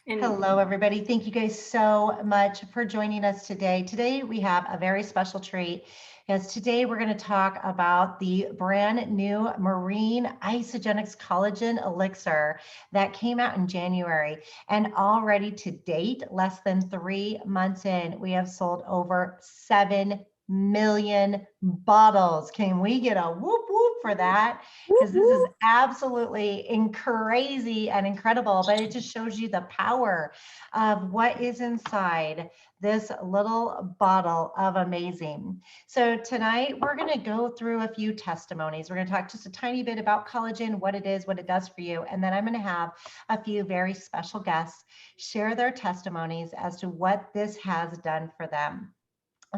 And Hello, everybody. Thank you guys so much for joining us today. Today, we have a very special treat because today we're going to talk about the brand new Marine Isogenics Collagen Elixir that came out in January. And already to date, less than 3 months in, we have sold over 7 million bottles. Can we get a whoop whoop for that? Because this is absolutely crazy and incredible, but it just shows you the power of what is inside this little bottle of amazing. So tonight we're going to go through a few testimonies. We're going to talk just a tiny bit about collagen, what it is, what it does for you, and then I'm going to have a few very special guests share their testimonies as to what this has done for them.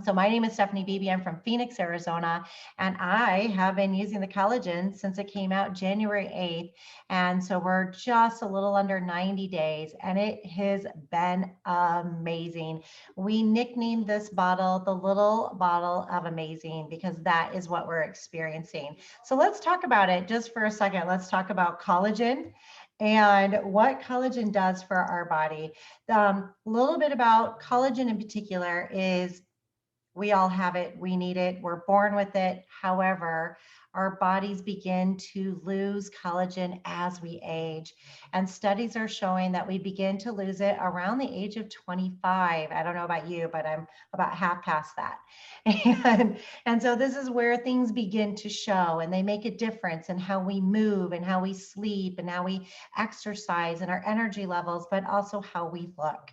So my name is Stephanie Beebe. I'm from Phoenix, Arizona, and I have been using the collagen since it came out January 8th. And so we're just a little under 90 days, and it has been amazing. We nicknamed this bottle the little bottle of amazing because that is what we're experiencing. So let's talk about it just for a second. Let's talk about collagen and what collagen does for our body. A little bit about collagen in particular is we all have it, we need it, we're born with it. However, our bodies begin to lose collagen as we age. And studies are showing that we begin to lose it around the age of 25. I don't know about you, but I'm about half past that. And so this is where things begin to show, and they make a difference in how we move and how we sleep and how we exercise and our energy levels, but also how we look.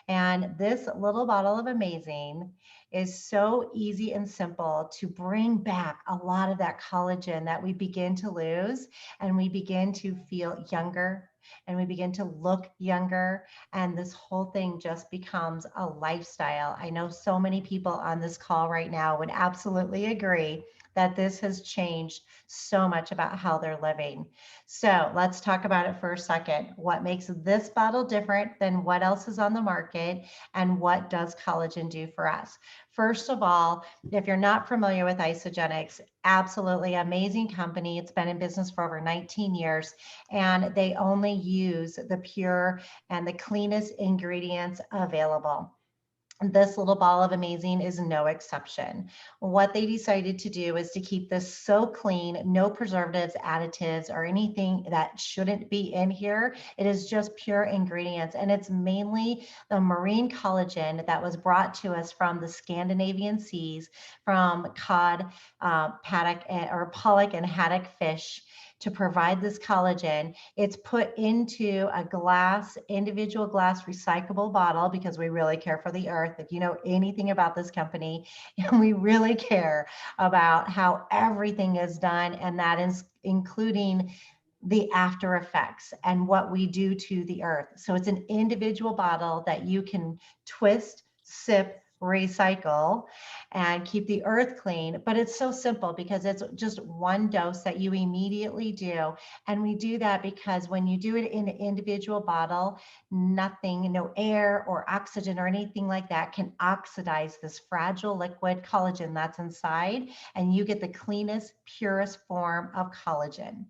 And this little bottle of amazing is so easy and simple to bring back a lot of that collagen that we begin to lose, and we begin to feel younger and we begin to look younger, and this whole thing just becomes a lifestyle. I know so many people on this call right now would absolutely agree that this has changed so much about how they're living. So let's talk about it for a second. What makes this bottle different than what else is on the market, and what does collagen do for us? First of all, if you're not familiar with Isogenics, absolutely amazing company. It's been in business for over 19 years, and they only use the pure and the cleanest ingredients available. This little ball of amazing is no exception. What they decided to do is to keep this so clean, no preservatives, additives, or anything that shouldn't be in here. It is just pure ingredients, and it's mainly the marine collagen that was brought to us from the Scandinavian seas, from cod, paddock, or pollock and haddock fish to provide this collagen. It's put into a individual glass recyclable bottle because we really care for the earth. If you know anything about this company, we really care about how everything is done, and that is including the after effects and what we do to the earth. So it's an individual bottle that you can twist, sip, recycle, and keep the earth clean. But it's so simple because it's just one dose that you immediately do. And we do that because when you do it in an individual bottle, nothing, no air or oxygen or anything like that can oxidize this fragile liquid collagen that's inside. And you get the cleanest, purest form of collagen.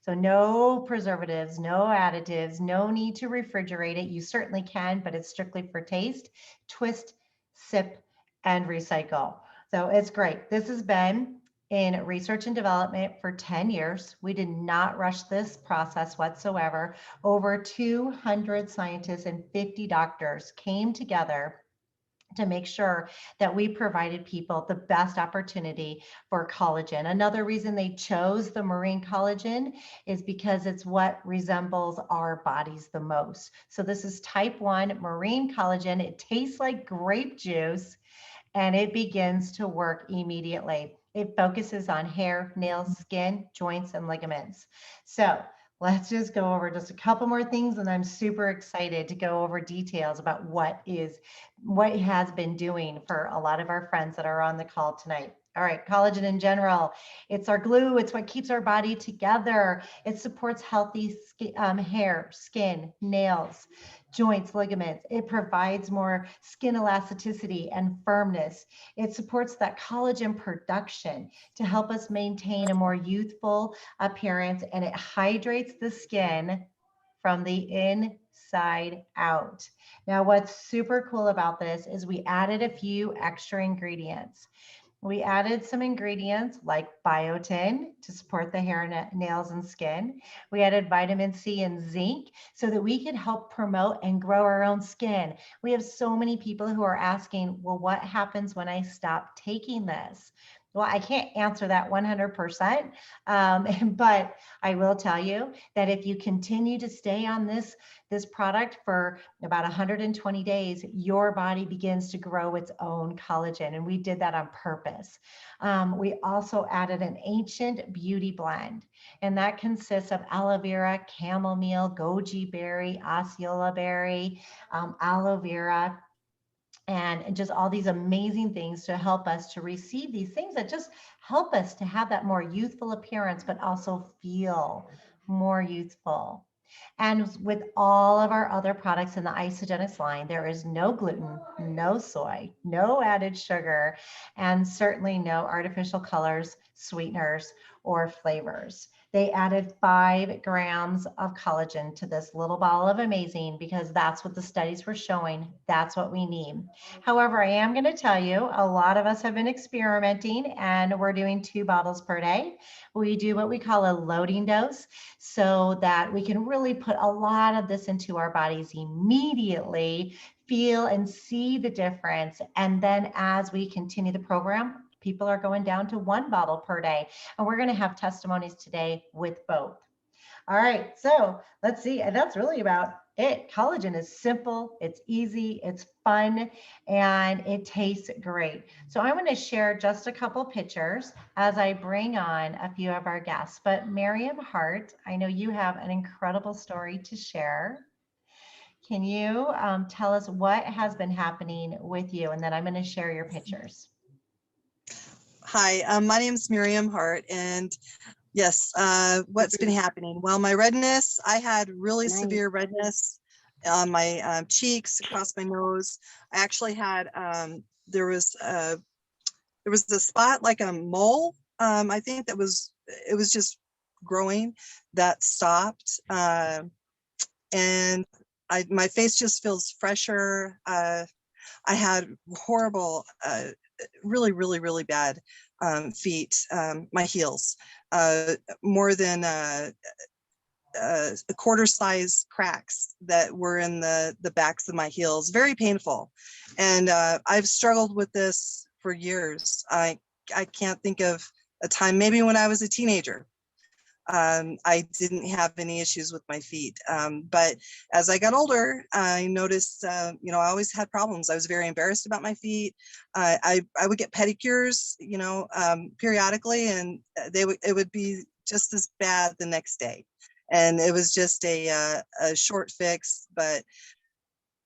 So no preservatives, no additives, no need to refrigerate it. You certainly can, but it's strictly for taste. Twist, sip, and recycle. So it's great. This has been in research and development for 10 years. We did not rush this process whatsoever. Over 200 scientists and 50 doctors came together to make sure that we provided people the best opportunity for collagen. Another reason they chose the marine collagen is because it's what resembles our bodies the most. So this is type 1 marine collagen. It tastes like grape juice, and it begins to work immediately. It focuses on hair, nails, skin, joints, and ligaments. So let's just go over just a couple more things, and I'm super excited to go over details about what it has been doing for a lot of our friends that are on the call tonight. All right, collagen in general, it's our glue. It's what keeps our body together. It supports healthy hair, skin, nails, joints, ligaments. It provides more skin elasticity and firmness. It supports that collagen production to help us maintain a more youthful appearance, and it hydrates the skin from the inside out. Now, what's super cool about this is we added a few extra ingredients. We added some ingredients like biotin to support the hair, nails, and skin. We added vitamin C and zinc so that we could help promote and grow our own skin. We have so many people who are asking, well, what happens when I stop taking this? Well, I can't answer that 100%, but I will tell you that if you continue to stay on this product for about 120 days, your body begins to grow its own collagen. And we did that on purpose. We also added an ancient beauty blend, and that consists of aloe vera, chamomile, goji berry, osceola berry, aloe vera, and just all these amazing things to help us to receive these things that just help us to have that more youthful appearance, but also feel more youthful. And with all of our other products in the Isogenics line, there is no gluten, no soy, no added sugar, and certainly no artificial colors, sweeteners, or flavors. They added 5 grams of collagen to this little bottle of amazing because that's what the studies were showing. That's what we need. However, I am going to tell you, a lot of us have been experimenting and we're doing 2 bottles per day. We do what we call a loading dose so that we can really put a lot of this into our bodies immediately, feel and see the difference. And then as we continue the program, people are going down to 1 bottle per day. And we're going to have testimonies today with both. All right, so let's see. And that's really about it. Collagen is simple, it's easy, it's fun, and it tastes great. So I'm going to share just a couple pictures as I bring on a few of our guests. But Miriam Hart, I know you have an incredible story to share. Can you tell us what has been happening with you? And then I'm going to share your pictures. Hi, my name is Miriam Hart, and yes, what's been happening? Well, my redness, I had really severe redness on my cheeks, across my nose. I actually had, there was a spot like a mole, I think it was just growing, that stopped. And my face just feels fresher. I had horrible, really, really, really bad feet, my heels, more than a quarter size cracks that were in the backs of my heels, very painful. And I've struggled with this for years. I can't think of a time, maybe when I was a teenager, I didn't have any issues with my feet. But as I got older, I noticed, I always had problems. I was very embarrassed about my feet. I would get pedicures, periodically, and it would be just as bad the next day. And it was just a short fix. But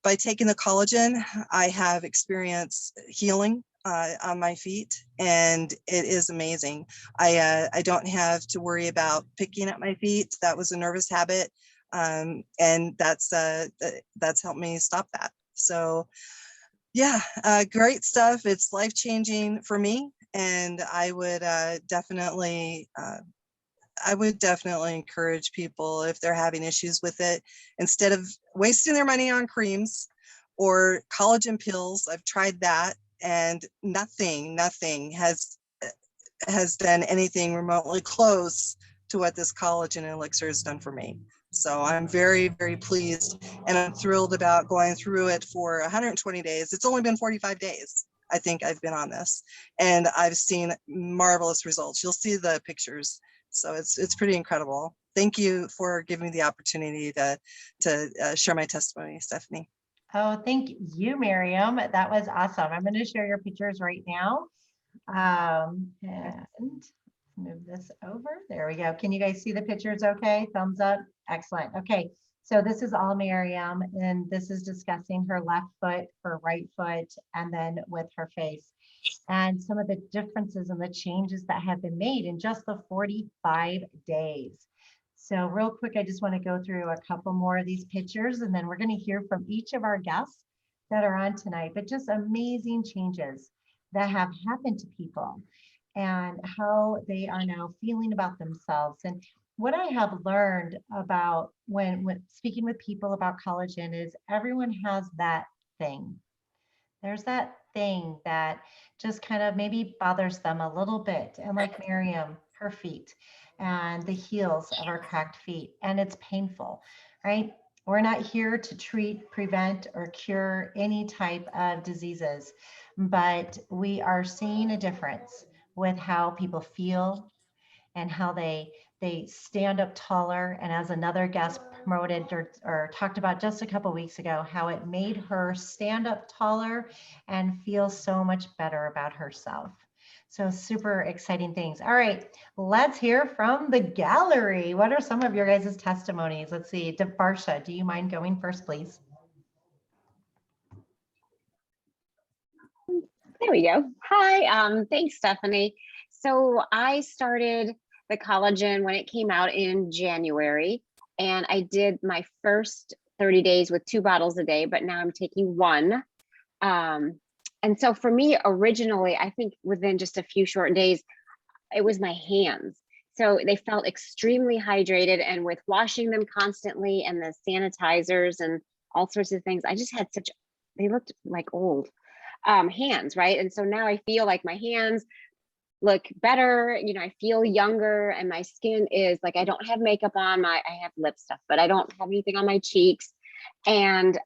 by taking the collagen, I have experienced healing on my feet, and it is amazing. I don't have to worry about picking at my feet. That was a nervous habit, and that's helped me stop that. So yeah, great stuff. It's life-changing for me, and I would definitely encourage people, if they're having issues with it, instead of wasting their money on creams or collagen pills. I've tried that, and nothing has done anything remotely close to what this collagen elixir has done for me. So I'm very, very pleased, and I'm thrilled about going through it for 120 days. It's only been 45 days. I think I've been on this, and I've seen marvelous results. You'll see the pictures. So it's pretty incredible. Thank you for giving me the opportunity to share my testimony, Stephanie. Oh, thank you, Miriam. That was awesome. I'm going to share your pictures right now. And move this over. There we go. Can you guys see the pictures okay? Thumbs up. Excellent. Okay. So this is all Miriam, and this is discussing her left foot, her right foot, and then with her face, and some of the differences and the changes that have been made in just the 45 days. So real quick, I just want to go through a couple more of these pictures, and then we're going to hear from each of our guests that are on tonight, but just amazing changes that have happened to people and how they are now feeling about themselves. And what I have learned about when speaking with people about collagen is everyone has that thing. There's that thing that just kind of maybe bothers them a little bit. And like Miriam, her feet and the heels of her cracked feet, and it's painful, right? We're not here to treat, prevent, or cure any type of diseases, but we are seeing a difference with how people feel and how they stand up taller. And as another guest promoted or talked about just a couple weeks ago, how it made her stand up taller and feel so much better about herself. So super exciting things. All right, let's hear from the gallery. What are some of your guys' testimonies? Let's see, Barsha, do you mind going first, please? There we go. Hi, thanks, Stephanie. So I started the collagen when it came out in January, and I did my first 30 days with 2 bottles a day, but now I'm taking 1. And so for me, originally, I think within just a few short days, it was my hands. So they felt extremely hydrated, and with washing them constantly and the sanitizers and all sorts of things, I just had they looked like old hands, right? And so now I feel like my hands look better, you know, I feel younger, and my skin is like, I don't have makeup on, I have lip stuff, but I don't have anything on my cheeks. And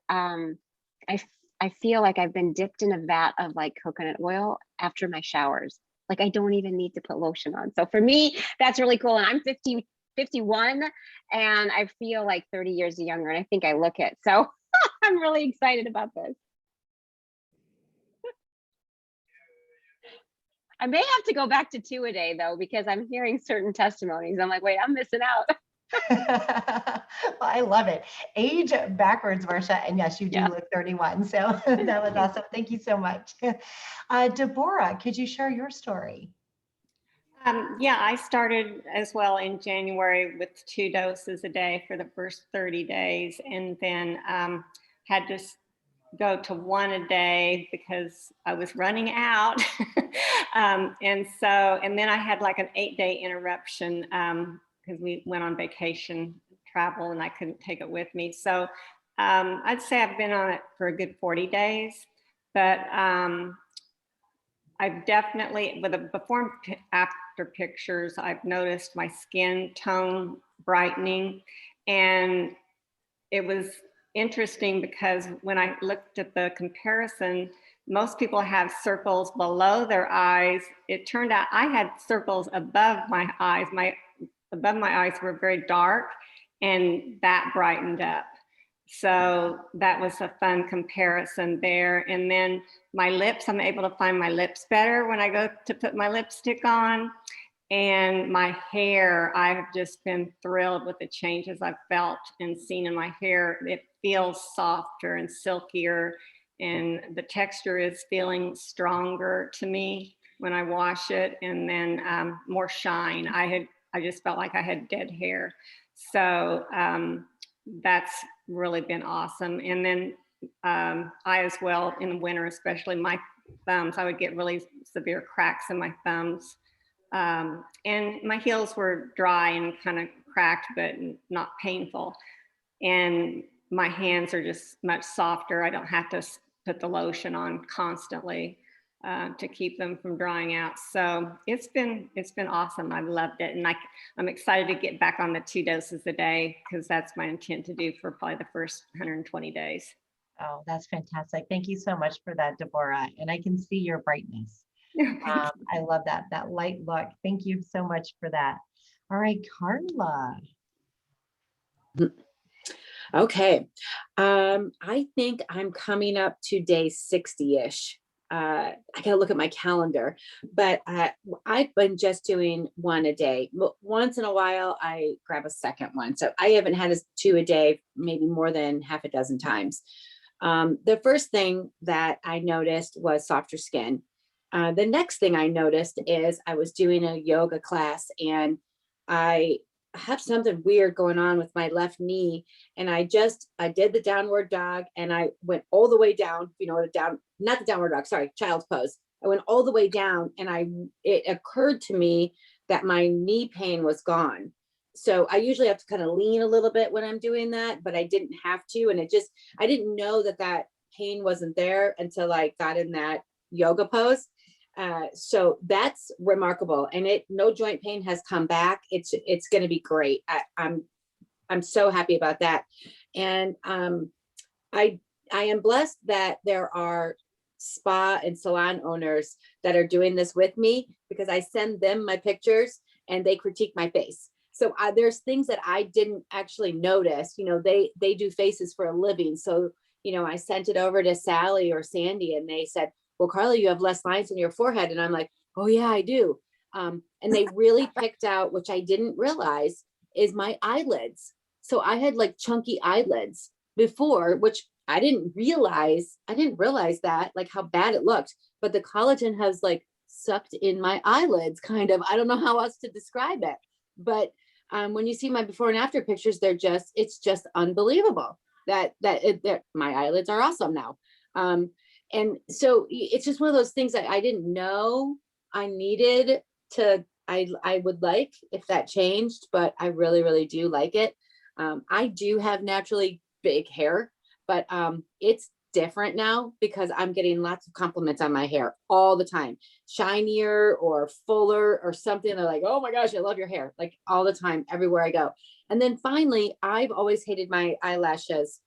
I feel like I've been dipped in a vat of like coconut oil after my showers. Like I don't even need to put lotion on. So for me, that's really cool. And I'm 51, and I feel like 30 years younger, and I think I look it. So I'm really excited about this. I may have to go back to 2 a day though, because I'm hearing certain testimonies. I'm like, wait, I'm missing out. Well, I love it. Age backwards, Marcia. And yes, you do look 31. So that was awesome. Thank you so much. Deborah, could you share your story? Yeah, I started as well in January with 2 doses a day for the first 30 days, and then had to go to 1 a day because I was running out. And then I had like an 8-day interruption because we went on vacation travel and I couldn't take it with me. So I'd say I've been on it for a good 40 days, but I've definitely, with the before and after pictures, I've noticed my skin tone brightening. And it was interesting because when I looked at the comparison, most people have circles below their eyes. It turned out I had circles above my eyes. Above my eyes were very dark, and that brightened up. So that was a fun comparison there. And then my lips, I'm able to find my lips better when I go to put my lipstick on. And my hair, I've just been thrilled with the changes I've felt and seen in my hair. It feels softer and silkier, and the texture is feeling stronger to me when I wash it, and then more shine. I just felt like I had dead hair. So that's really been awesome. And then I as well, in the winter, especially my thumbs, I would get really severe cracks in my thumbs. And my heels were dry and kind of cracked, but not painful. And my hands are just much softer. I don't have to put the lotion on constantly to keep them from drying out. So it's been awesome. I've loved it. And I'm excited to get back on the 2 doses a day, because that's my intent to do for probably the first 120 days. Oh, that's fantastic. Thank you so much for that, Deborah. And I can see your brightness. I love that light look. Thank you so much for that. All right, Carla. Okay. I think I'm coming up to day 60-ish. I gotta look at my calendar, but I've been just doing 1 a day. Once in a while, I grab a second one. So I haven't had 2 a day, maybe more than half a dozen times. The first thing that I noticed was softer skin. The next thing I noticed is I was doing a yoga class, and I have something weird going on with my left knee. And I did the downward dog, and I went all the way down, not the downward dog, sorry, child's pose. I went all the way down, and it occurred to me that my knee pain was gone. so I usually have to kind of lean a little bit when I'm doing that, but I didn't have to. And I didn't know that pain wasn't there until I got in that yoga pose. So that's remarkable. And no joint pain has come back. It's going to be great. I'm so happy about that. And I am blessed that there are spa and salon owners that are doing this with me, because I send them my pictures and they critique my face. So there's things that I didn't actually notice. They do faces for a living. So, I sent it over to Sally or Sandy and they said, well, Carla, you have less lines in your forehead. And I'm like, oh yeah, I do. And they really picked out, which I didn't realize, is my eyelids. So I had like chunky eyelids before, which I didn't realize that, like how bad it looked, but the collagen has like sucked in my eyelids kind of. I don't know how else to describe it, but when you see my before and after pictures, it's just unbelievable that my eyelids are awesome now. And so it's just one of those things that I didn't know I needed to, I would like if that changed, but I really, really do like it. I do have naturally big hair, but it's different now because I'm getting lots of compliments on my hair all the time, shinier or fuller or something. They're like, oh my gosh, I love your hair, like all the time, everywhere I go. And then finally, I've always hated my eyelashes.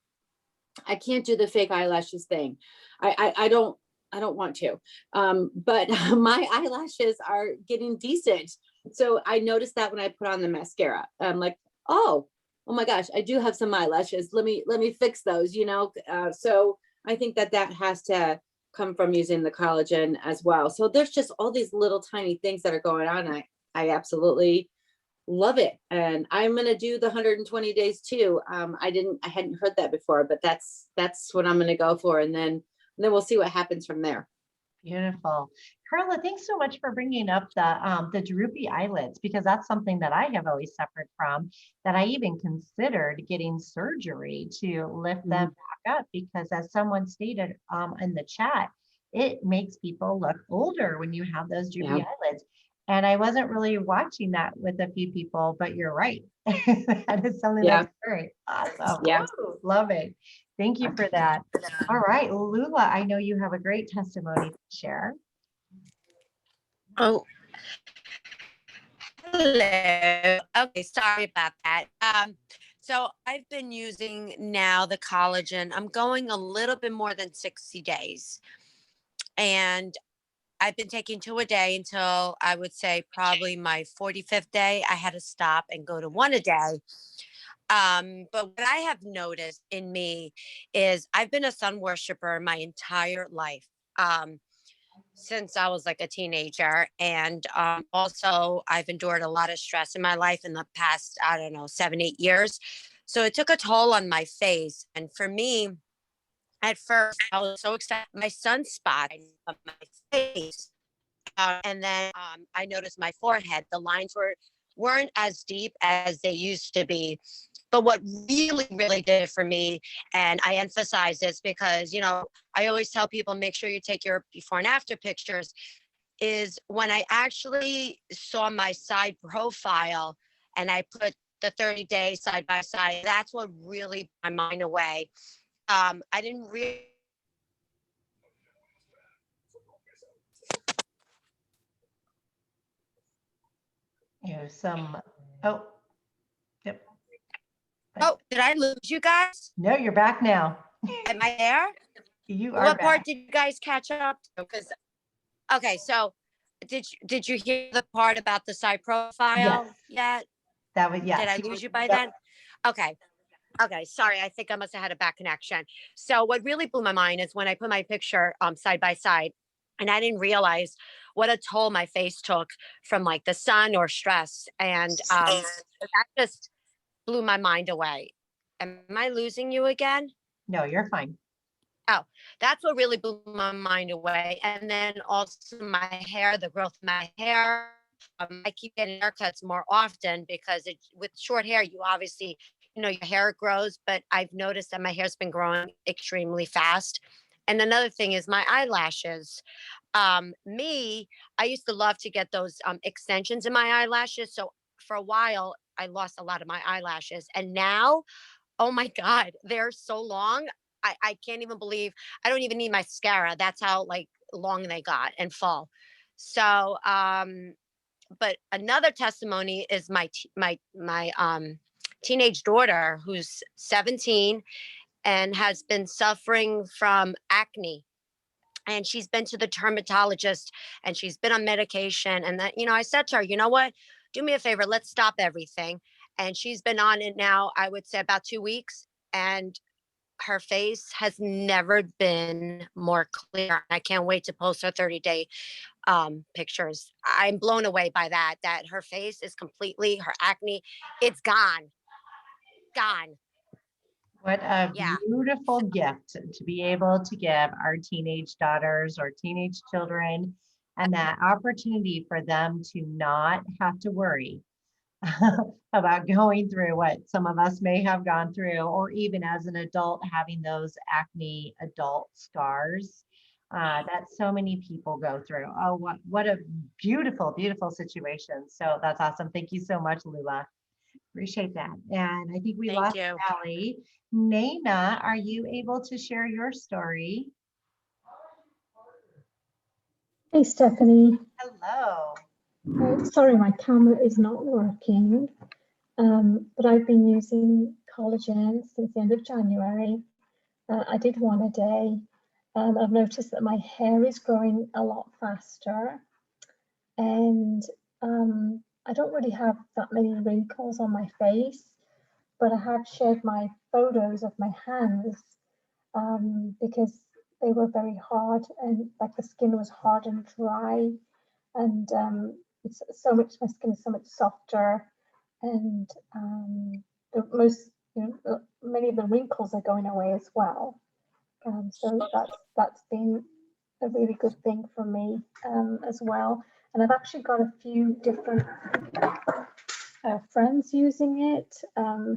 I can't do the fake eyelashes thing. I don't want to, but my eyelashes are getting decent. So I noticed that when I put on the mascara, I'm like, oh my gosh, I do have some eyelashes. Let me fix those, so I think that has to come from using the collagen as well. So there's just all these little tiny things that are going on. I absolutely love it. And I'm going to do the 120 days too. I hadn't heard that before, but that's what I'm going to go for. And then we'll see what happens from there. Beautiful. Carla, thanks so much for bringing up the droopy eyelids, because that's something that I have always suffered from, that I even considered getting surgery to lift them back up, because as someone stated in the chat, it makes people look older when you have those droopy eyelids. And I wasn't really watching that with a few people, but you're right. That is something that's very awesome. Yeah. Ooh, love it. Thank you for that. All right, Lula, I know you have a great testimony to share. Oh, hello. Okay, sorry about that. So I've been using now the collagen. I'm going a little bit more than 60 days. And I've been taking 2 a day until I would say probably my 45th day. I had to stop and go to 1 a day. But what I have noticed in me is I've been a sun worshiper my entire life. Since I was like a teenager. And also, I've endured a lot of stress in my life in the past, I don't know, 7, 8 years. So it took a toll on my face. And for me, at first, I was so excited. My sunspot on my face. And then I noticed my forehead, the lines weren't as deep as they used to be. But what really, really did it for me, and I emphasize this because, I always tell people, make sure you take your before and after pictures, is when I actually saw my side profile and I put the 30 days side by side, that's what really blew my mind away. I didn't really. Oh, yep. Oh, did I lose you guys? No, you're back now. Am I there? You are What back. part did you guys catch up to? Okay, so did you hear the part about the side profile yet? That was, yes. Did I lose you by then? Okay. Okay, sorry. I think I must have had a bad connection. So what really blew my mind is when I put my picture side by side, and I didn't realize what a toll my face took from like the sun or stress, and that just blew my mind away. Am I losing you again? No, you're fine. Oh, that's what really blew my mind away. And then also my hair, the growth of my hair. I keep getting haircuts more often because with short hair, you obviously, your hair grows, but I've noticed that my hair's been growing extremely fast. And another thing is my eyelashes. I used to love to get those extensions in my eyelashes. So for a while, I lost a lot of my eyelashes. And now, oh my God, they're so long. I can't even believe I don't even need mascara. That's how like long they got and full. So, but another testimony is my teenage daughter who's 17 and has been suffering from acne, and she's been to the dermatologist and she's been on medication. And that, I said to her, you know what, do me a favor, let's stop everything. And she's been on it now, I would say about 2 weeks, and her face has never been more clear. I can't wait to post her 30-day pictures. I'm blown away by that her face is completely, her acne, it's gone. What a Yeah. beautiful gift to be able to give our teenage daughters or teenage children, and that opportunity for them to not have to worry about going through what some of us may have gone through, or even as an adult having those acne adult scars that so many people go through. Oh, what a beautiful, beautiful situation. So that's awesome. Thank you so much, Lula. Appreciate that. And I think we Thank lost you. Sally. Naina, are you able to share your story? Hey Stephanie, Hello. sorry my camera is not working, but I've been using collagen since the end of January. I did one a day. I've noticed that my hair is growing a lot faster, and I don't really have that many wrinkles on my face, but I have shared my photos of my hands because they were very hard, and like the skin was hard and dry, and it's so much, my skin is so much softer, and the most, many of the wrinkles are going away as well. So that's been a really good thing for me as well. And I've actually got a few different friends using it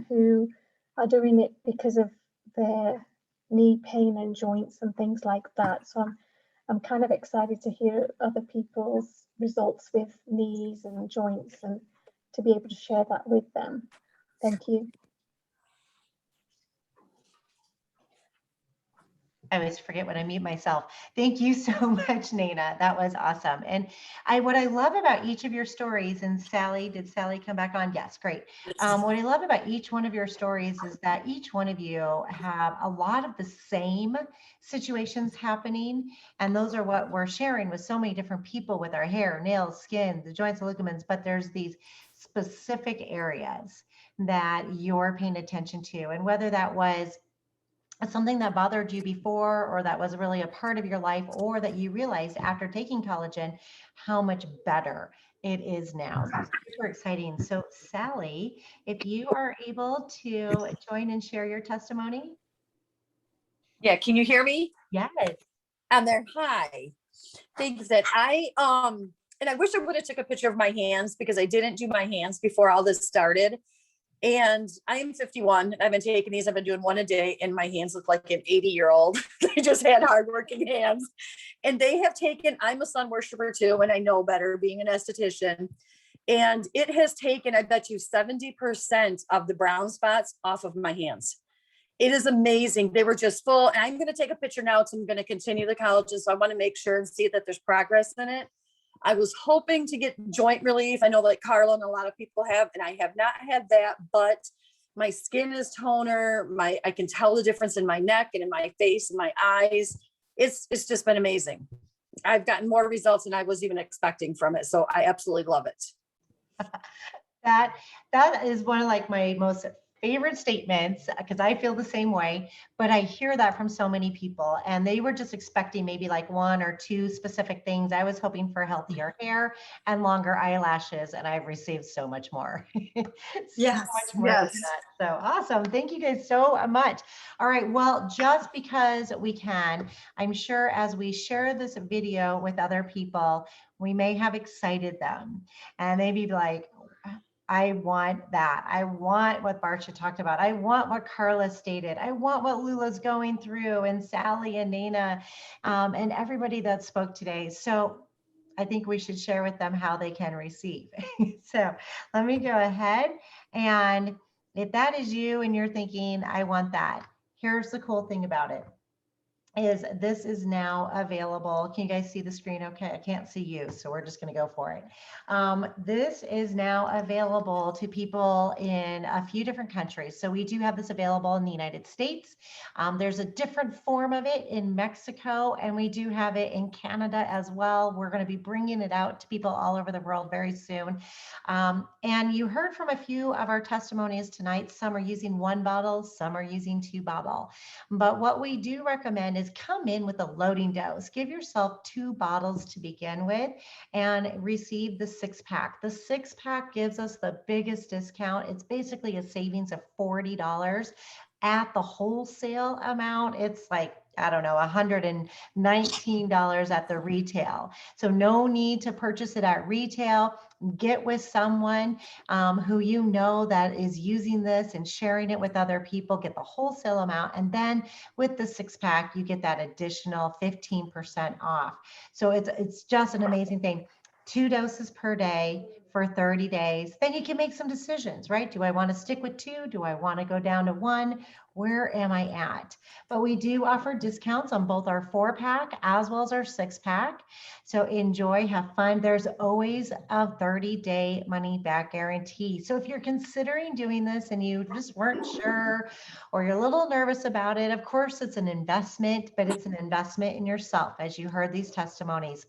who are doing it because of their knee pain and joints and things like that. So I'm kind of excited to hear other people's results with knees and joints and to be able to share that with them. Thank you. I always forget when I mute myself. Thank you so much, Naina. That was awesome. And what I love about each of your stories, and Sally, did Sally come back on? Yes, great. What I love about each one of your stories is that each one of you have a lot of the same situations happening. And those are what we're sharing with so many different people with our hair, nails, skin, the joints, the ligaments, but there's these specific areas that you're paying attention to. And whether that was something that bothered you before, or that was really a part of your life, or that you realized after taking collagen how much better it is now. So super exciting. So Sally, if you are able to join and share your testimony. Yeah, can you hear me? Yes. And there, hi. Thanks. That and I wish I would have took a picture of my hands, because I didn't do my hands before all this started. And I am 51. I've been taking these. I've been doing one a day, and my hands look like an 80-year-old. They just had hardworking hands. And they have taken, I'm a sun worshiper too, and I know better being an esthetician. And it has taken, I bet you, 70% of the brown spots off of my hands. It is amazing. They were just full. And I'm going to take a picture now. So I'm going to continue the collagen. So I want to make sure and see that there's progress in it. I was hoping to get joint relief. I know like Carla and a lot of people have, and I have not had that, but my skin is toner. I can tell the difference in my neck and in my face and my eyes. It's just been amazing. I've gotten more results than I was even expecting from it. So I absolutely love it. That is one of like my most favorite statements, because I feel the same way, but I hear that from so many people, and they were just expecting maybe like one or two specific things. I was hoping for healthier hair and longer eyelashes, and I've received so much more. Yes, much more than that. So awesome. Thank you guys so much. All right. Well, just because we can, I'm sure as we share this video with other people, we may have excited them, and maybe like, I want that. I want what Barsha talked about. I want what Carla stated. I want what Lula's going through, and Sally and Naina, and everybody that spoke today. So I think we should share with them how they can receive. So let me go ahead, and if that is you and you're thinking, I want that, here's the cool thing about it. Is this is now available. Can you guys see the screen okay? I can't see you, so we're just going to go for it. This is now available to people in a few different countries. So we do have this available in the United States. There's a different form of it in Mexico, and we do have it in Canada as well. We're going to be bringing it out to people all over the world very soon. And you heard from a few of our testimonies tonight. Some are using 1 bottle, some are using 2 bottle. But what we do recommend is come in with a loading dose. Give yourself 2 bottles to begin with and receive the 6-pack. The 6-pack gives us the biggest discount. It's basically a savings of $40 at the wholesale amount. It's like, I don't know, $119 at the retail. So no need to purchase it at retail. Get with someone who you know that is using this and sharing it with other people. Get the wholesale amount, and then with the 6-pack, you get that additional 15% off. So it's just an amazing thing. 2 doses per day for 30 days. Then you can make some decisions, right? Do I want to stick with 2? Do I want to go down to 1? Where am I at? But we do offer discounts on both our 4-pack as well as our 6-pack. So enjoy, have fun. There's always a 30-day money back guarantee. So if you're considering doing this and you just weren't sure, or you're a little nervous about it, of course it's an investment, but it's an investment in yourself, as you heard these testimonies.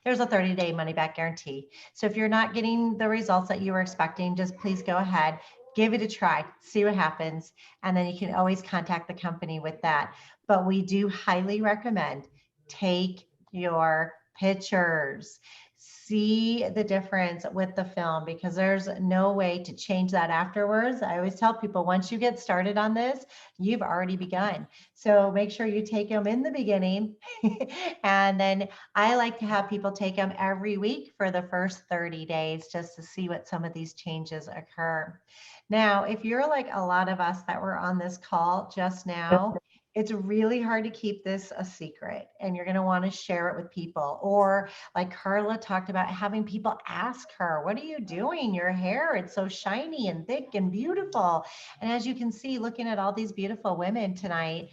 There's a 30-day money back guarantee. So if you're not getting the results that you were expecting, just please go ahead, give it a try, see what happens. And then you can always contact the company with that. But we do highly recommend take your pictures. See the difference with the film, because there's no way to change that afterwards. I always tell people, once you get started on this, you've already begun. So make sure you take them in the beginning. And then I like to have people take them every week for the first 30 days just to see what some of these changes occur. Now, if you're like a lot of us that were on this call just now, it's really hard to keep this a secret, and you're going to want to share it with people. Or like Carla talked about, having people ask her, what are you doing? Your hair, it's so shiny and thick and beautiful. And as you can see, looking at all these beautiful women tonight,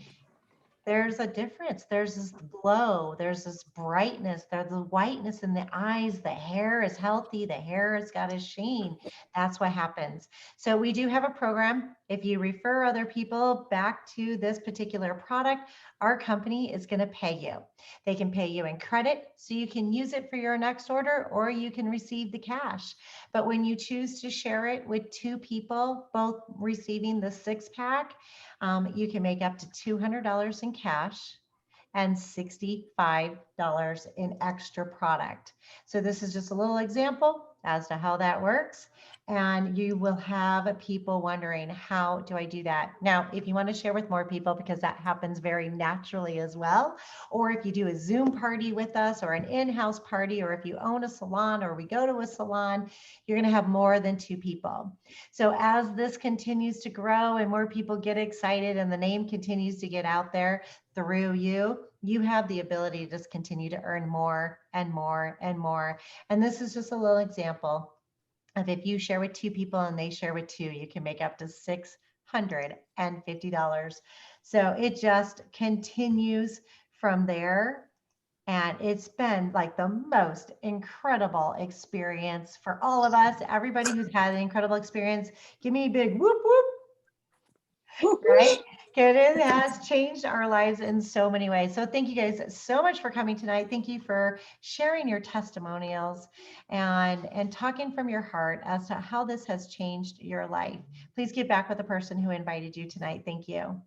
there's a difference. There's this glow, there's this brightness, there's the whiteness in the eyes, the hair is healthy, the hair has got a sheen. That's what happens. So we do have a program. If you refer other people back to this particular product, our company is going to pay you. They can pay you in credit, so you can use it for your next order, or you can receive the cash. But when you choose to share it with 2 people, both receiving the 6-pack, you can make up to $200 in cash and $65 in extra product. So this is just a little example as to how that works. And you will have people wondering, how do I do that? Now, if you want to share with more people, because that happens very naturally as well, or if you do a Zoom party with us, or an in-house party, or if you own a salon, or we go to a salon, you're going to have more than 2 people. So as this continues to grow and more people get excited and the name continues to get out there through you, you have the ability to just continue to earn more and more and more. And this is just a little example of, if you share with 2 people and they share with 2, you can make up to $650. So it just continues from there. And it's been like the most incredible experience for all of us. Everybody who's had an incredible experience, give me a big whoop, whoop. Right? It has changed our lives in so many ways. So thank you guys so much for coming tonight. Thank you for sharing your testimonials and talking from your heart as to how this has changed your life. Please get back with the person who invited you tonight. Thank you.